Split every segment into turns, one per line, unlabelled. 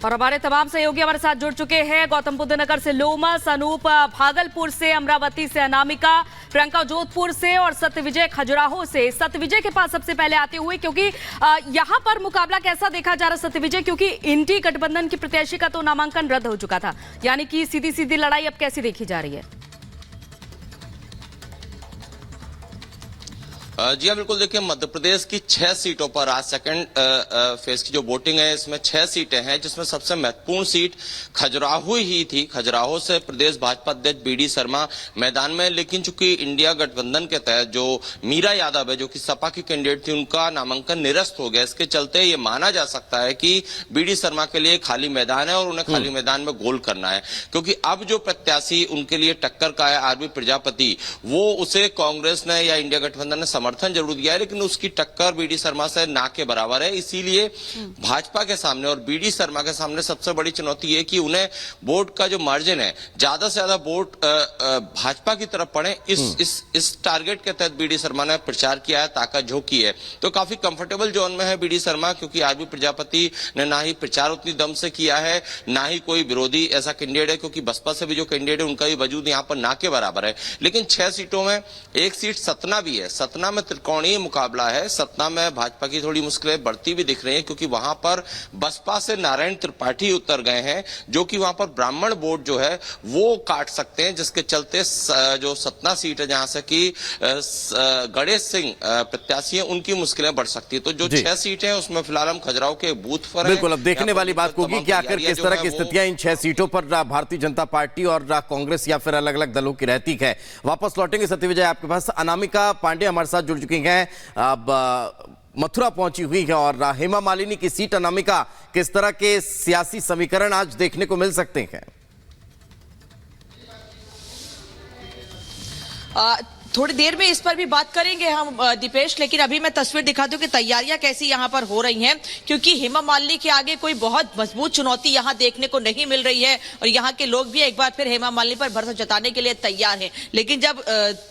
और हमारे तमाम सहयोगी हमारे साथ जुड़ चुके हैं। गौतम बुद्ध नगर से लोमस, अनूप भागलपुर से, अमरावती से अनामिका, प्रियंका जोधपुर से और सत्यविजय खजुराहो से। सत्यविजय के पास सबसे पहले आते हुए, क्योंकि यहां पर मुकाबला कैसा देखा जा रहा है सत्यविजय, क्योंकि इंडी गठबंधन की प्रत्याशी का तो नामांकन रद्द हो चुका था, यानी कि सीधी सीधी लड़ाई अब कैसी देखी जा रही है?
जी हाँ, बिल्कुल। देखिए, मध्य प्रदेश की 6 सीटों पर आज सेकंड फेज की जो वोटिंग है, इसमें 6 सीटें हैं, जिसमें सबसे महत्वपूर्ण सीट खजुराहो ही थी। खजुराहो से प्रदेश भाजपा अध्यक्ष बीडी शर्मा मैदान में, लेकिन चूंकि इंडिया गठबंधन के तहत जो मीरा यादव है, जो कि सपा की कैंडिडेट थी, उनका नामांकन निरस्त हो गया। इसके चलते ये माना जा सकता है कि बीडी शर्मा के लिए खाली मैदान है और उन्हें खाली मैदान में गोल करना है, क्योंकि अब जो प्रत्याशी उनके लिए टक्कर का है, आरबी प्रजापति, वो उसे कांग्रेस ने या इंडिया गठबंधन ने समर्थन जरूर दिया है, लेकिन उसकी टक्कर बीडी शर्मा से ना के बराबर है। इसीलिए भाजपा के सामने और बीडी शर्मा के सामने सबसे बड़ी चुनौती है कि उन्हें वोट का जो मार्जिन है, ज्यादा से ज्यादा वोट भाजपा की तरफ पड़े। इस टारगेट के तहत बीडी शर्मा ने प्रचार किया है, ताकत झोंकी है। तो काफी कंफर्टेबल जोन में है बीडी शर्मा, क्योंकि आरबी प्रजापति ने ना ही प्रचार उतनी दम से किया है, ना ही कोई विरोधी ऐसा कैंडिडेट है, क्योंकि बसपा से भी जो कैंडिडेट है उनका भी वजूद यहाँ पर ना के बराबर है। लेकिन 6 सीटों में एक सीट सतना भी है। सतना में त्रिकोणीय मुकाबला है। सतना में भाजपा की थोड़ी मुश्किलें बढ़ती भी दिख रही हैं, क्योंकि वहां पर बसपा से नारायण त्रिपाठी उतर गए हैं, जो कि वहां पर ब्राह्मण वोट जो है वो काट सकते हैं, जिसके चलते जो सतना सीट है, जहां से कि गणेश सिंह प्रत्याशी है, उनकी मुश्किलें बढ़ सकती है। तो जो 6 सीटें हैं, उसमें फिलहाल हम खजुराहो के बूथ पर हैं।
बिल्कुल, अब देखने वाली बात होगी कि आखिर किस तरह की स्थितियां इन 6 सीटों पर भारतीय जनता पार्टी और कांग्रेस या फिर अलग अलग दलों की रहती है। वापस लौटेंगे सत्यविजय आपके पास। अनामिका पांडे हमारे साथ जुड़ चुकी हैं, अब मथुरा पहुंची हुई है, और हेमा मालिनी की सीट। अनामिका, किस तरह के सियासी समीकरण आज देखने को मिल सकते हैं?
थोड़ी देर में इस पर भी बात करेंगे हम दीपेश, लेकिन अभी मैं तस्वीर दिखा दूं कि तैयारियां कैसी यहां पर हो रही हैं, क्योंकि हेमा मालिनी के आगे कोई बहुत मजबूत चुनौती यहां देखने को नहीं मिल रही है और यहां के लोग भी एक बार फिर हेमा मालिनी पर भरोसा जताने के लिए तैयार हैं। लेकिन जब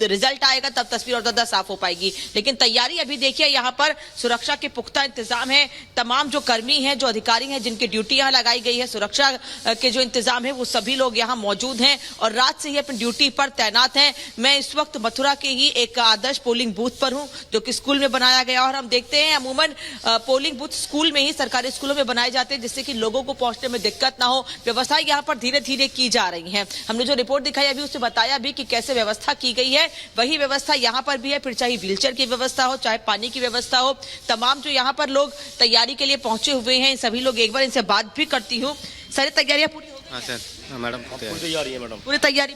रिजल्ट आएगा तब तस्वीर और ज्यादा साफ हो पाएगी। लेकिन तैयारी अभी देखिए, यहाँ पर सुरक्षा के पुख्ता इंतजाम है। तमाम जो कर्मी हैं, जो अधिकारी हैं, जिनकी ड्यूटी यहाँ लगाई गई है, सुरक्षा के जो इंतजाम है, वो सभी लोग यहाँ मौजूद हैं और रात से ही अपनी ड्यूटी पर तैनात हैं। मैं इस वक्त मथुरा के ही एक आदर्श पोलिंग बूथ पर हूं, जो कि स्कूल में बनाया गया, और हम देखते हैं अमूमन पोलिंग बूथ स्कूल में ही, सरकारी स्कूलों में बनाए जाते हैं, जिससे कि लोगों को पहुंचने में दिक्कत ना हो। व्यवस्थाएं यहां पर धीरे धीरे की जा रही हैं। हमने जो रिपोर्ट दिखाई अभी, उससे बताया भी कि कैसे व्यवस्था की गई है। वही व्यवस्था यहां पर भी है, फिर चाहे व्हीलचेयर की व्यवस्था हो, चाहे पानी की व्यवस्था हो। तमाम जो यहाँ पर लोग तैयारी के लिए पहुंचे हुए हैं, सभी लोग, एक बार इनसे बात भी करती हूँ। सारी तैयारियां पूरी हो गई?
हाँ सर, मैडम पूरी तैयारी है मैडम।
पूरी तैयारी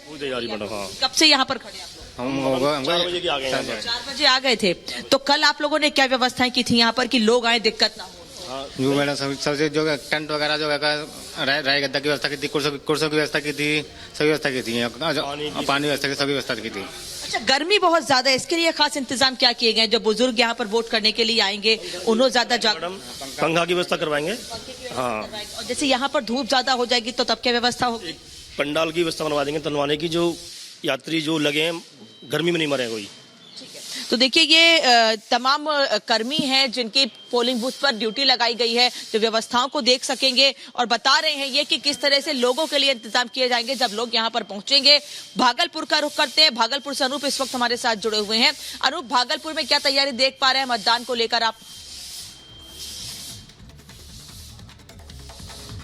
मैडम। हाँ,
कब से यहाँ पर खड़े आप लोग?
हम 4 बजे आ गए हैं।
4 बजे आ गए थे। तो कल आप लोगों ने क्या व्यवस्थाएं की थी यहाँ पर कि लोग आए, दिक्कत ना हो?
जो मैडम सबसे जो टेंट वगैरह जो राय गद्दा की व्यवस्था की थी, कुर्सियों की व्यवस्था की थी, सभी व्यवस्था की थी, पानी व्यवस्था की सभी व्यवस्था की थी।
अच्छा, गर्मी बहुत ज्यादा है, इसके लिए खास इंतजाम क्या किए गए? जो बुजुर्ग यहाँ पर वोट करने के लिए आएंगे, उन्होंने ज्यादा
पंखा की व्यवस्था करवाएंगे। हाँ,
और जैसे यहाँ पर धूप ज्यादा हो जाएगी तो तब क्या व्यवस्था होगी?
पंडाल की व्यवस्था बनवा देंगे, तनवाने की, जो यात्री जो लगे हैं, गर्मी में नहीं मरे कोई।
तो देखिए, ये तमाम कर्मी हैं जिनकी पोलिंग बूथ पर ड्यूटी लगाई गई है, जो व्यवस्थाओं को देख सकेंगे और बता रहे हैं ये कि किस तरह से लोगों के लिए इंतजाम किए जाएंगे जब लोग यहां पर पहुंचेंगे। भागलपुर का रुख करते हैं। भागलपुर से अनूप इस वक्त हमारे साथ जुड़े हुए हैं। अनूप, भागलपुर में क्या तैयारी देख पा रहे हैं मतदान को लेकर आप?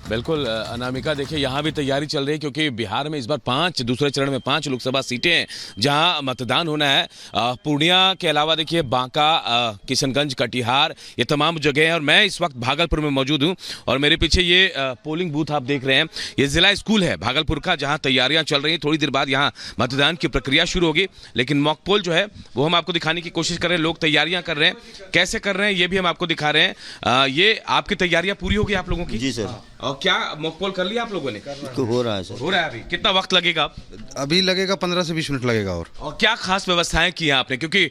बिल्कुल अनामिका, देखिए यहाँ भी तैयारी चल रही है, क्योंकि बिहार में इस बार दूसरे चरण में 5 लोकसभा सीटें हैं जहाँ मतदान होना है। पूर्णिया के अलावा देखिए बांका, किशनगंज, कटिहार, ये तमाम जगह हैं। और मैं इस वक्त भागलपुर में मौजूद हूँ और मेरे पीछे ये पोलिंग बूथ आप देख रहे हैं। ये जिला स्कूल है भागलपुर का, जहाँ तैयारियाँ चल रही हैं। थोड़ी देर बाद यहाँ मतदान की प्रक्रिया शुरू होगी, लेकिन मॉक पोल जो है वो हम आपको दिखाने की कोशिश कर रहे हैं। लोग तैयारियाँ कर रहे हैं, कैसे कर रहे हैं ये भी हम आपको दिखा रहे हैं। ये आपकी तैयारियाँ पूरी होगी आप लोगों की?
जी सर।
और क्या मॉक पोल कर लिया आप लोगों ने?
तो हो रहा है सर।
हो रहा है। अभी कितना वक्त लगेगा?
अभी लगेगा 15 से 20 मिनट लगेगा। और
क्या खास व्यवस्थाएं की हैं आपने, क्योंकि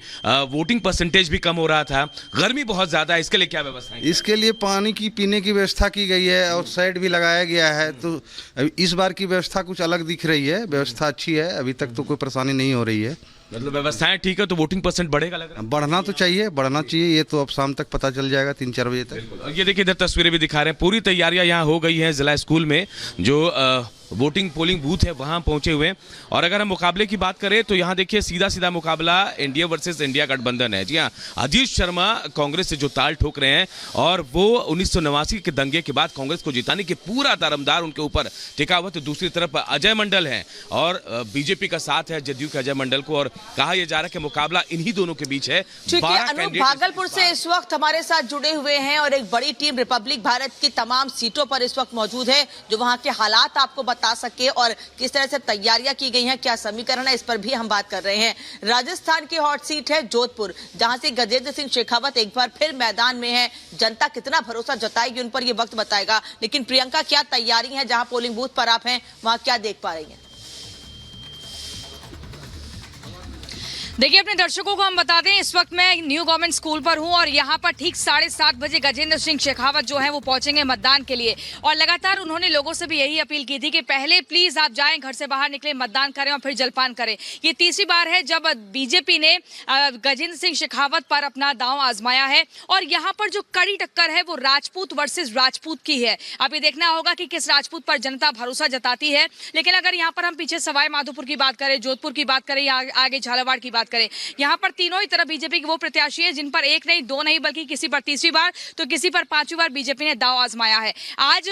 वोटिंग परसेंटेज भी कम हो रहा था, गर्मी बहुत ज्यादा है, इसके लिए क्या व्यवस्थाएं?
इसके लिए पानी की पीने की व्यवस्था की गई है और साइड भी लगाया गया है। तो इस बार की व्यवस्था कुछ अलग दिख रही है। व्यवस्था अच्छी है, अभी तक तो कोई परेशानी नहीं हो रही है।
मतलब व्यवस्थाएं ठीक है तो वोटिंग परसेंट बढ़ेगा लग रहा है।
बढ़ना तो चाहिए, बढ़ना चाहिए। ये तो अब शाम तक पता चल जाएगा, 3-4 बजे तक।
और ये देखिए इधर तस्वीरें भी दिखा रहे हैं, पूरी तैयारियां यहाँ हो गई हैं। जिला स्कूल में जो वोटिंग पोलिंग बूथ है वहां पहुंचे हुए हैं। और अगर हम मुकाबले की बात करें तो यहाँ देखिए सीधा सीधा मुकाबला एनडीए वर्सेस इंडिया गठबंधन है। जी हाँ, अजीत शर्मा कांग्रेस से जो ताल ठोक रहे हैं और वो 1989 के दंगे के बाद कांग्रेस को जिताने के पूरा दारोमदार उनके ऊपर टिका हुआ। तो दूसरी तरफ अजय मंडल है और बीजेपी का साथ है जदयू के अजय मंडल को, और कहा यह जा रहा है कि मुकाबला इन्हीं दोनों के बीच है।
ठीक है, अनूप भागलपुर से इस वक्त हमारे साथ जुड़े हुए हैं और एक बड़ी टीम रिपब्लिक भारत की तमाम सीटों पर इस वक्त मौजूद है जो वहां के हालात आपको बता सके और किस तरह से तैयारियां की गई हैं, क्या समीकरण है, इस पर भी हम बात कर रहे हैं। राजस्थान की हॉट सीट है जोधपुर, जहां से गजेंद्र सिंह शेखावत एक बार फिर मैदान में है। जनता कितना भरोसा जताएगी उन पर यह वक्त बताएगा। लेकिन प्रियंका, क्या तैयारी है जहां पोलिंग बूथ पर आप हैं वहां क्या देख पा रही हैं?
देखिए, अपने दर्शकों को हम बता दें, इस वक्त मैं न्यू गवर्नमेंट स्कूल पर हूं और यहां पर ठीक 7:30 बजे गजेंद्र सिंह शेखावत जो है वो पहुंचेंगे मतदान के लिए। और लगातार उन्होंने लोगों से भी यही अपील की थी कि पहले प्लीज आप जाएं, घर से बाहर निकले, मतदान करें और फिर जलपान करें। ये तीसरी बार है जब बीजेपी ने गजेंद्र सिंह शेखावत पर अपना दांव आजमाया है और यहाँ पर जो कड़ी टक्कर है वो राजपूत वर्सेज राजपूत की है। अब ये देखना होगा कि किस राजपूत पर जनता भरोसा जताती है। लेकिन अगर यहाँ पर हम पीछे सवाई माधोपुर की बात करें, जोधपुर की बात करें या आगे झालावाड़ की बात करें, यहाँ पर तीनों ही तरफ बीजेपी के वो प्रत्याशी हैं जिन पर एक नहीं, दो नहीं, बल्कि किसी पर तीसरी बार तो किसी पर 5वीं बार बीजेपी ने दांव आजमाया है। आज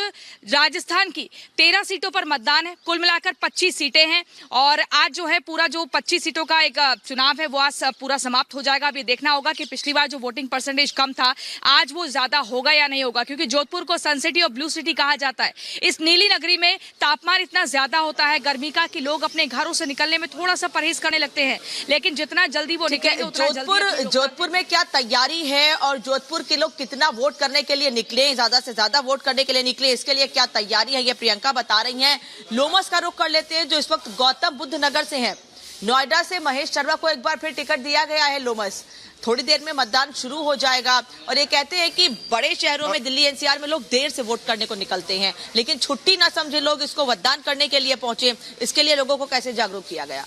राजस्थान की 13 सीटों पर मतदान है, कुल मिलाकर 25 सीटें हैं और आज जो है पूरा जो 25 सीटों का एक चुनाव है वो आज पूरा समाप्त हो जाएगा। अब ये देखना होगा कि पिछली बार जो वोटिंग परसेंटेज कम था आज वो ज्यादा होगा या नहीं होगा, क्योंकि जोधपुर को सन सिटी और ब्लू सिटी कहा जाता है। इस नीली नगरी में तापमान इतना ज्यादा होता है गर्मी का कि लोग अपने घरों से निकलने में थोड़ा सा परहेज करने लगते हैं, लेकिन जितना जल्दी वो
जोधपुर में क्या तैयारी है और जोधपुर के लोग कितना वोट करने के लिए निकले, ज्यादा से ज्यादा वोट करने के लिए निकले, इसके लिए क्या तैयारी है ये प्रियंका बता रही हैं। लोमस का रुख कर लेते हैं जो इस वक्त गौतम बुद्ध नगर से हैं। नोएडा से महेश शर्मा को एक बार फिर टिकट दिया गया है लोमस। थोड़ी देर में मतदान शुरू हो जाएगा और ये कहते हैं कि बड़े शहरों में दिल्ली एनसीआर में लोग देर से वोट करने को निकलते हैं, लेकिन छुट्टी ना समझे लोग इसको मतदान करने के लिए पहुंचे। इसके लिए लोगों को कैसे जागरूक किया गया?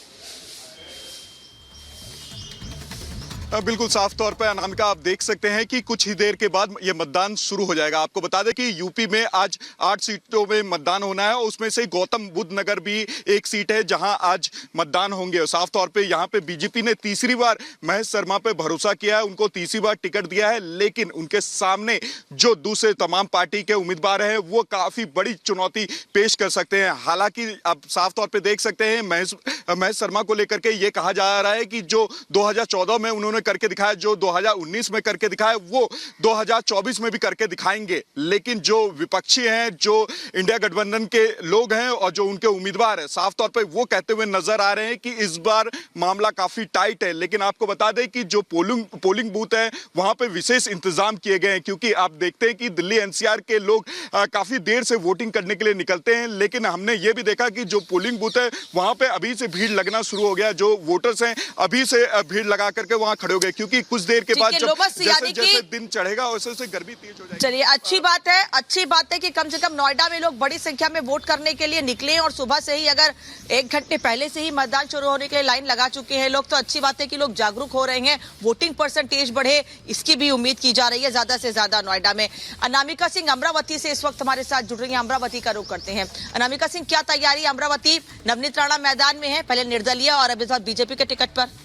बिल्कुल साफ तौर पर अनामिका आप देख सकते हैं कि कुछ ही देर के बाद ये मतदान शुरू हो जाएगा। आपको बता दें कि यूपी में आज 8 सीटों में मतदान होना है, उसमें से गौतम बुद्ध नगर भी एक सीट है जहां आज मतदान होंगे। और साफ तौर पे यहां पे बीजेपी ने तीसरी बार महेश शर्मा पे भरोसा किया है, उनको तीसरी बार टिकट दिया है, लेकिन उनके सामने जो दूसरे तमाम पार्टी के उम्मीदवार हैं वो काफी बड़ी चुनौती पेश कर सकते हैं। हालांकि आप साफ तौर पर देख सकते हैं महेश शर्मा को लेकर के ये कहा जा रहा है कि जो 2014 में उन्होंने करके दिखाया, जो 2019 में करके दिखाया, वो 2024 में भी करके दिखाएंगे। लेकिन जो विपक्षी हैं, जो इंडिया गठबंधन के लोग हैं और जो उनके उम्मीदवार हैं, साफ तौर पे वो कहते हुए नजर आ रहे हैं कि इस बार मामला काफी टाइट है। लेकिन आपको बता दें कि जो पोलिंग बूथ है वहां पे विशेष इंतजाम किए गए हैं, क्योंकि आप देखते हैं कि दिल्ली एनसीआर के लोग काफी देर से वोटिंग करने के लिए निकलते हैं। लेकिन हमने ये भी देखा कि जो पोलिंग बूथ है वहां पे अभी से भीड़ लगना शुरू हो गया। जो वोटर्स हैं अभी से भीड़ लगा करके वहां खड़े हो गए, क्योंकि कुछ देर के बाद जैसे दिन चढ़ेगा वैसे वैसे गर्मी तेज हो जाएगी।
चलिए, अच्छी बात है कि कम से कम नोएडा में लोग बड़ी संख्या में वोट करने के लिए निकले और सुबह से ही अगर 1 घंटे पहले से ही मतदान शुरू होने के लिए लाइन लगा चुके हैं लोग, तो अच्छी बात है कि लोग जागरूक हो रहे हैं, वोटिंग परसेंटेज बढ़े, इसकी भी उम्मीद की जा रही है ज्यादा से ज्यादा नोएडा में। अनामिका सिंह अमरावती से इस वक्त हमारे साथ जुड़ रही है, अमरावती का रुख करते हैं। अनामिका सिंह, क्या तैयारी? अमरावती नवनीत राणा मैदान में है, पहले निर्दलीय और अब इस बार बीजेपी के टिकट पर।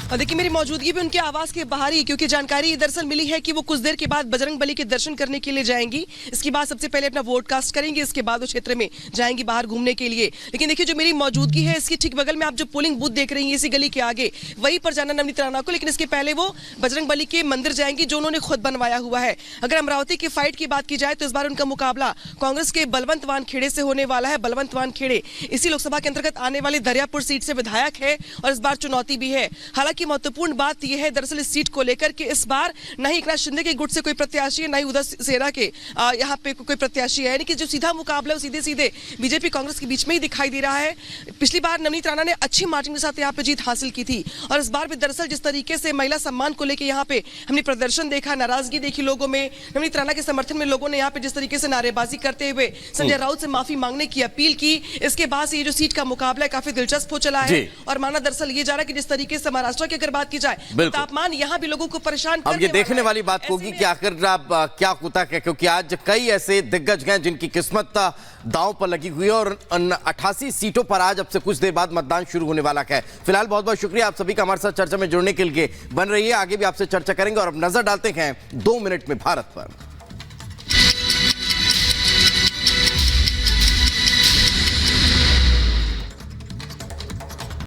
और देखिए, मेरी मौजूदगी भी उनके आवास के बाहर ही, क्योंकि जानकारी दरअसल मिली है कि वो कुछ देर के बाद बजरंग बली के दर्शन करने के लिए जाएंगी। इसके बाद सबसे पहले अपना वोट कास्ट करेंगे, इसके बाद वो क्षेत्र में जाएंगी बाहर घूमने के लिए। लेकिन देखिए, जो मेरी मौजूदगी है इसकी ठीक बगल में आप जो पोलिंग बूथ देख रही हैं इसी गली के आगे, वहीं पर जाना नवनीत राणा को। लेकिन इसके पहले वो बजरंग बली के मंदिर जाएंगी जो उन्होंने खुद बनवाया हुआ है। अगर अमरावती की फाइट की बात की जाए तो इस बार उनका मुकाबला कांग्रेस के बलवंत वानखेड़े से होने वाला है। बलवंत वानखेड़े इसी लोकसभा के अंतर्गत आने वाली दरियापुर सीट से विधायक है और इस बार चुनौती भी है। हालांकि की महत्वपूर्ण बात यह है दरअसल इस सीट को लेकर कि इस बार न ही एकनाथ शिंदे के गुट से कोई प्रत्याशी है, न ही उधर सेना के यहाँ पे कोई प्रत्याशी है, यानी कि जो सीधा मुकाबला है सीधे सीधे बीजेपी कांग्रेस के बीच में ही दिखाई दे रहा है। पिछली बार नवनीत राणा ने अच्छी मार्जिन के साथ यहाँ पे जीत हासिल की थी और इस बार भी दरअसल जिस तरीके से महिला सम्मान को लेकर यहाँ पे हमने प्रदर्शन देखा, नाराजगी देखी लोगों में, नवनीत राणा के समर्थन में लोगों ने यहाँ पे जिस तरीके से नारेबाजी करते हुए संजय राउत से माफी मांगने की अपील की, इसके बाद से ये जो सीट का मुकाबला है काफी दिलचस्प हो चला है और माना दरअसल ये जा रहा है कि जिस तरीके से महाराष्ट्र की अगर बात की जाए तापमान यहाँ भी लोगों को परेशान
अब ये देखने वाली बात होगी कि आखिर क्या होता है, क्योंकि आज कई ऐसे दिग्गज हैं जिनकी किस्मत दांव पर लगी हुई है और 88 सीटों पर आज अब से कुछ देर बाद मतदान शुरू होने वाला है। फिलहाल बहुत बहुत शुक्रिया आप सभी का हमारे साथ चर्चा में जुड़ने के लिए। बन रही है, आगे भी आपसे चर्चा करेंगे और अब नजर डालते हैं 2 मिनट में भारत पर।